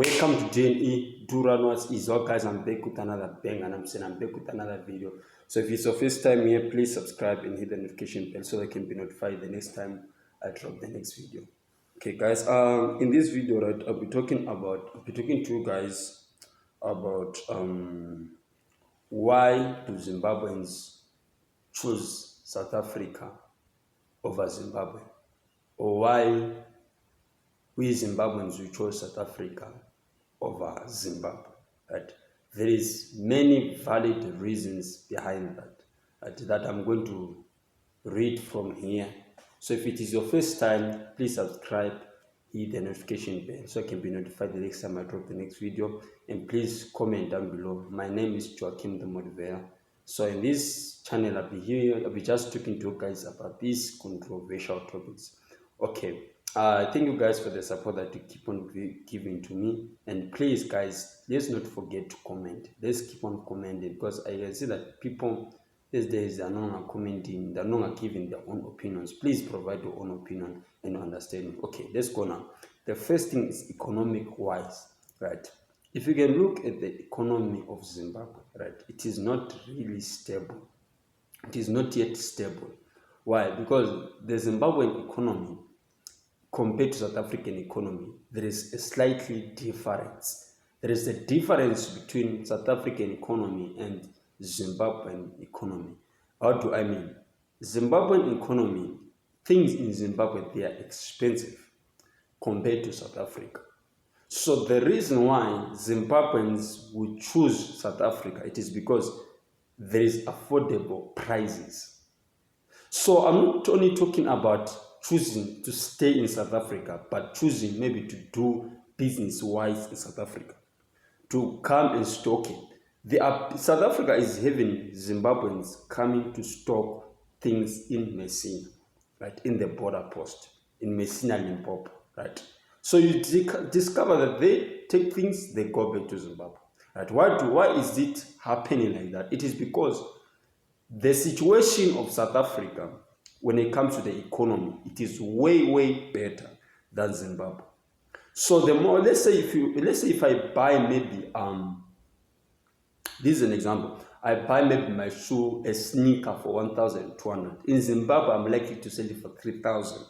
Welcome to JNE Duranwas is all guys. I'm back with another bang, and I'm back with another video. So if it's your first time here, please subscribe and hit the notification bell so that you can be notified the next time I drop the next video. Okay guys, in this video, right, I'll be talking to you guys about why do Zimbabweans choose South Africa over Zimbabwe, or why we Zimbabweans we chose South Africa over Zimbabwe. Right? There is many valid reasons behind that I'm going to read from here. So if it is your first time, please subscribe, hit the notification bell so I can be notified the next time I drop the next video, and please comment down below. My name is Joachim the Motivator. So in this channel, I'll be just talking to you guys about these controversial topics. Okay. Thank you guys for the support that you keep on giving to me, and please guys, let's not forget to comment. Let's keep on commenting, because I can see that people these days are not commenting, they're not giving their own opinions. Please provide your own opinion and understanding. Okay, let's go now. The first thing is economic wise, right? If you can look at the economy of Zimbabwe, right, it is not really stable. It is not yet stable. Why? Because the Zimbabwean economy compared to South African economy, there is a slightly difference. There is a difference between South African economy and Zimbabwean economy. How do I mean? Zimbabwean economy, things in Zimbabwe, they are expensive compared to South Africa. So the reason why Zimbabweans would choose South Africa, it is because there is affordable prices. So I'm not only talking about choosing to stay in South Africa, but choosing maybe to do business-wise in South Africa, to come and stock it. South Africa is having Zimbabweans coming to stock things in Messina, right, in the border post, in Messina, Limpopo, right? So you discover that they take things, they go back to Zimbabwe, right? Why is it happening like that? It is because the situation of South Africa, when it comes to the economy, it is way better than Zimbabwe. So the more, let's say if I buy maybe this is an example. I buy maybe my shoe, a sneaker for 1,200. In Zimbabwe, I'm likely to sell it for 3,000.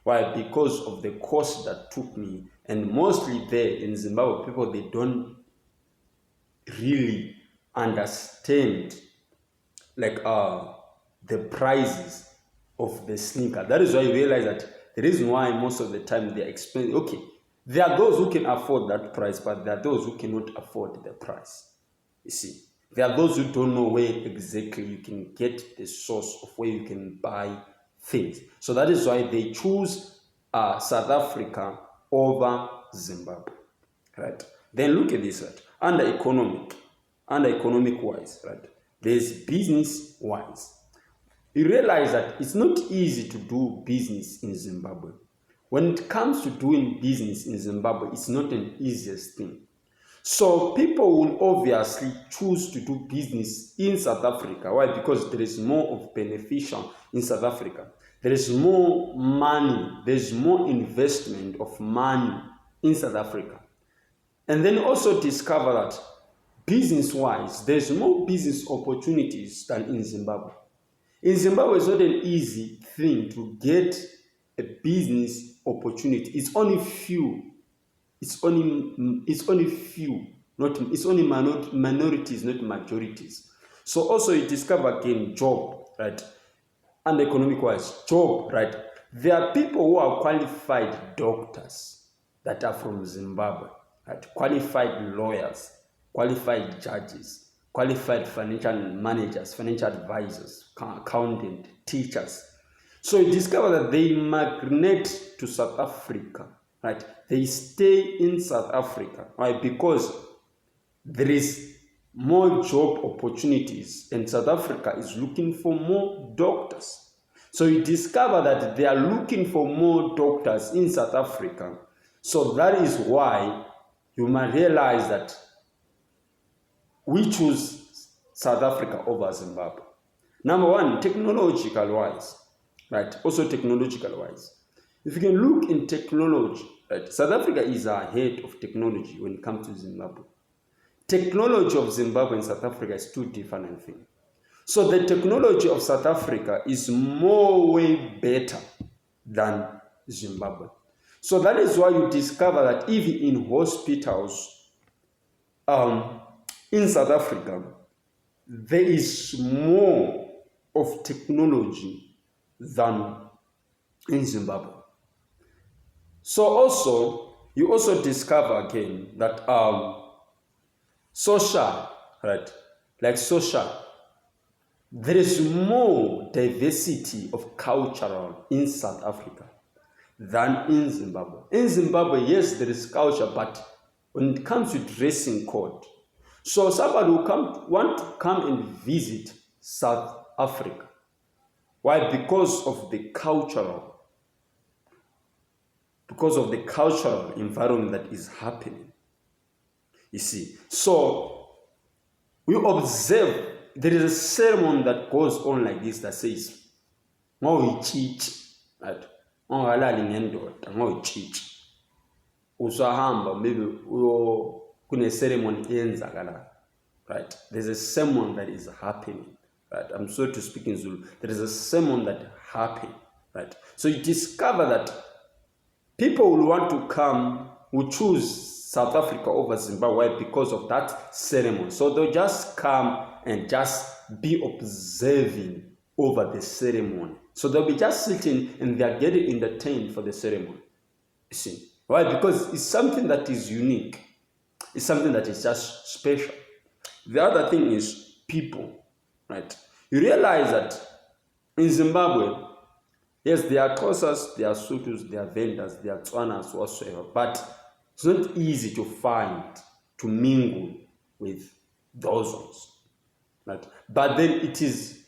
Why? Because of the cost that took me, and mostly there in Zimbabwe, people, they don't really understand like the prices of the sneaker. That is why you realize that the reason why most of the time they're expensive. Okay, there are those who can afford that price, but there are those who cannot afford the price. You see, there are those who don't know where exactly you can get the source of where you can buy things. So that is why they choose South Africa over Zimbabwe, right? Then look at this, right? Under economic wise, right? There's business wise. You realize that it's not easy to do business in Zimbabwe. When it comes to doing business in Zimbabwe, it's not an easiest thing. So people will obviously choose to do business in South Africa. Why? Because there is more of beneficial in South Africa. There is more money. There's more investment of money in South Africa. And then also discover that business-wise, there's more business opportunities than in Zimbabwe. In Zimbabwe, it's not an easy thing to get a business opportunity. It's only few. It's only few. It's only minorities, not majorities. So also you discover again job, right? And economic-wise, job, right? There are people who are qualified doctors that are from Zimbabwe, right? Qualified lawyers, qualified judges, qualified financial managers, financial advisors, accountant, teachers. So you discover that they migrate to South Africa, right? They stay in South Africa, right? Because there is more job opportunities, and South Africa is looking for more doctors. So you discover that they are looking for more doctors in South Africa. So that is why you might realize that we choose South Africa over Zimbabwe. Number one, technological wise, right? Also technological wise. If you can look in technology, Right? South Africa is ahead of technology when it comes to Zimbabwe. Technology of Zimbabwe and South Africa is two different things. So the technology of South Africa is way better than Zimbabwe. So that is why you discover that even in hospitals in South Africa, there is more of technology than in Zimbabwe. So also, you also discover again that social, right? Like social, there is more diversity of cultural in South Africa than in Zimbabwe. In Zimbabwe, yes, there is culture, but when it comes to dressing code, so somebody will want to come and visit South Africa. Why? Because of the cultural environment that is happening. You see, so we observe there is a sermon that goes on like this that says, right? Usahamba maybe kune ceremony enzakala, right? There's a sermon that is happening, right? I'm sorry to speak in Zulu. There is a sermon that happened, right? So you discover that people will want to come, will choose South Africa over Zimbabwe because of that ceremony. So they'll just come and just be observing over the ceremony. So they'll be just sitting and they're getting entertained for the ceremony. You see? Why? Because it's something that is unique. It's something that is just special. The other thing is people, right? You realize that in Zimbabwe, yes, there are Xhosas, there are Sothos, there are Vendas, there are Tswanas, whatsoever, but it's not easy to find, to mingle with those ones, right? But then it is,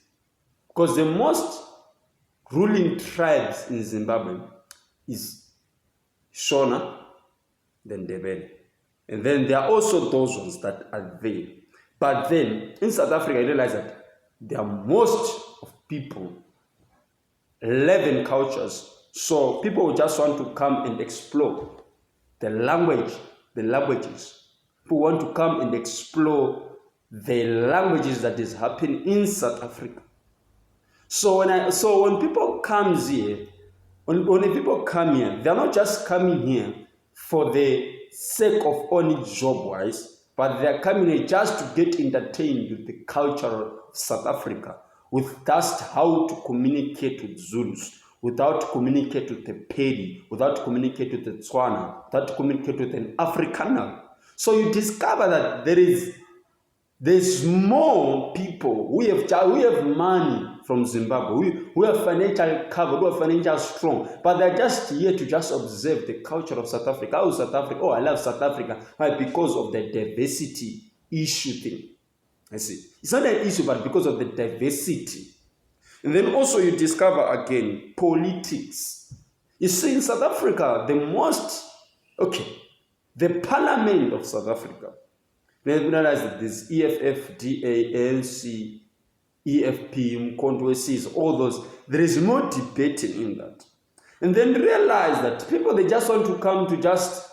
because the most ruling tribes in Zimbabwe is Shona, then Ndebele. And then there are also those ones that are there. But then in South Africa, I realize that there are most of people 11 cultures. So people just want to come and explore the languages. People want to come and explore the languages that is happening in South Africa. So when people come here, when people come here, they're not just coming here for the sake of only job-wise, but they're coming here just to get entertained with the culture of South Africa, with just how to communicate with Zulus, without communicate with the Pedi, without communicate with the Tswana, without communicate with an Afrikaner. So you discover that there's more people who have money from Zimbabwe, who are financially covered, who are financially strong, but they're just here to just observe the culture of South Africa. Oh, South Africa. Oh, I love South Africa. Why? Because of the diversity issue thing. I see. It's not an issue, but because of the diversity. And then also you discover again politics. You see, in South Africa, the parliament of South Africa, they realize that there's EFF, DA, ANC, EFP, Mkhonto, all those. There is more debating in that. And then realize that people, they just want to come to just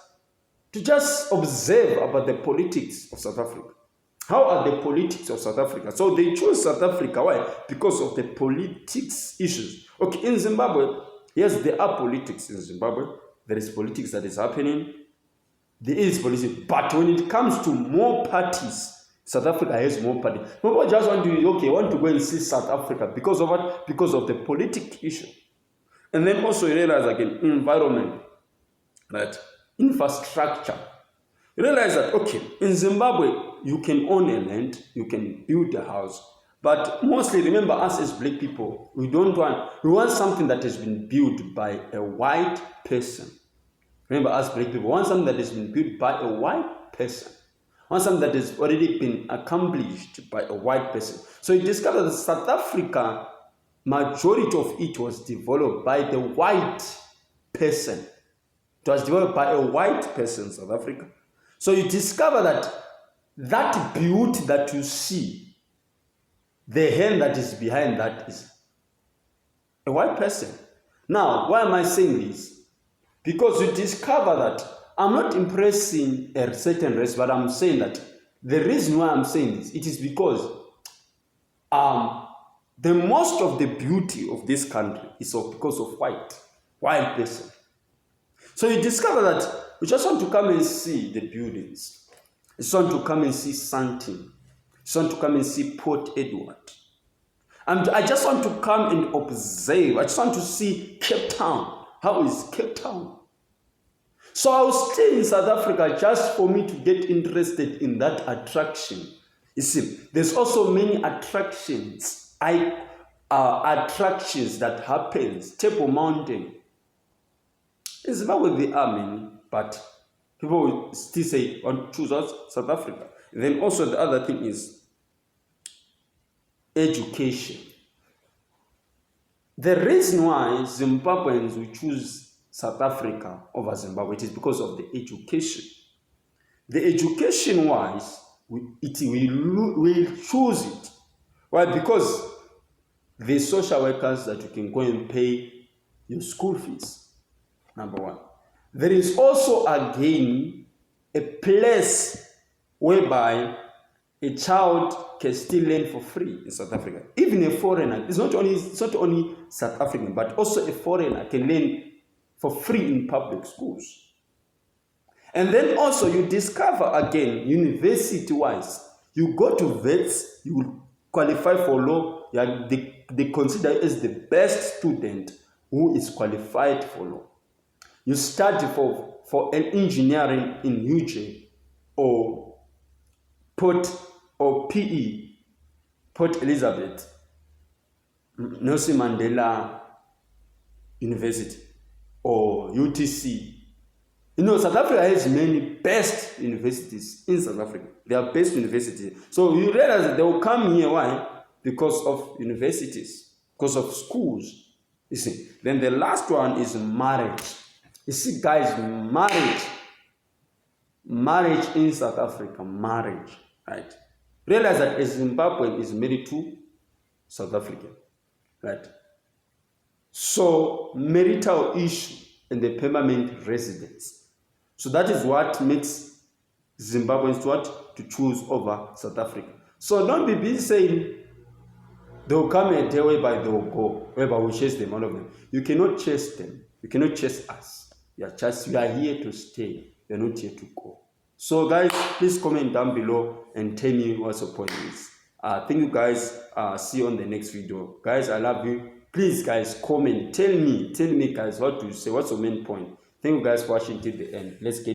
observe about the politics of South Africa. How are the politics of South Africa? So they choose South Africa. Why? Because of the politics issues. Okay, in Zimbabwe, yes, there are politics in Zimbabwe. There is politics that is happening. There is politics. But when it comes to more parties, South Africa has more parties. People just want to go and see South Africa. Because of what? Because of the political issue. And then also you realize again, environment, right? Infrastructure. You realize that, okay, in Zimbabwe, you can own a land, you can build a house. But mostly, remember, us as black people, we want something that has been built by a white person. Remember, us black people, we want something that has been built by a white person. We want something that has already been accomplished by a white person. So you discover that South Africa, majority of it was developed by the white person. It was developed by a white person, South Africa. So you discover that beauty that you see, the hand that is behind that is a white person. Now, why am I saying this? Because you discover that I'm not impressing a certain race, but I'm saying that the reason why I'm saying this, it is because the most of the beauty of this country is because of white person. So you discover that you just want to come and see the buildings. You just want to come and see Sandton. You just want to come and see Port Edward. And I just want to come and observe. I just want to see Cape Town. How is Cape Town? So I will stay in South Africa just for me to get interested in that attraction. You see, there's also many attractions. Attractions that happens. Table Mountain. In Zimbabwe they are many, but people will still say choose South Africa. Then also the other thing is education. The reason why Zimbabweans will choose South Africa over Zimbabwe, it is because of the education. The education wise, we choose it. Why? Because the social workers that you can go and pay your school fees. Number one. There is also again a place whereby a child can still learn for free in South Africa. Even a foreigner, it's not only South African, but also a foreigner can learn for free in public schools. And then also you discover again, university-wise, you go to vets, you will qualify for law, they consider you as the best student who is qualified for law. You study for an engineering in UJ or PE, Port Elizabeth, Nelson Mandela University, or UTC. You know, South Africa has many best universities in South Africa. They are best universities. So you realize that they will come here. Why? Because of universities, because of schools. You see. Then the last one is marriage. You see, guys, marriage in South Africa, marriage, right? Realize that a Zimbabwean is married to South African, right? So marital issue and the permanent residence. So that is what makes Zimbabweans to choose over South Africa. So don't be busy saying they'll come a day whereby they'll go, whereby we chase them, all of them. You cannot chase them. You cannot chase us. You are here to stay. You're not here to go. So guys, please comment down below and tell me what your point is. Thank you guys. See you on the next video. Guys, I love you. Please guys, comment. Tell me guys what to say. What's your main point? Thank you guys for watching till the end. Let's get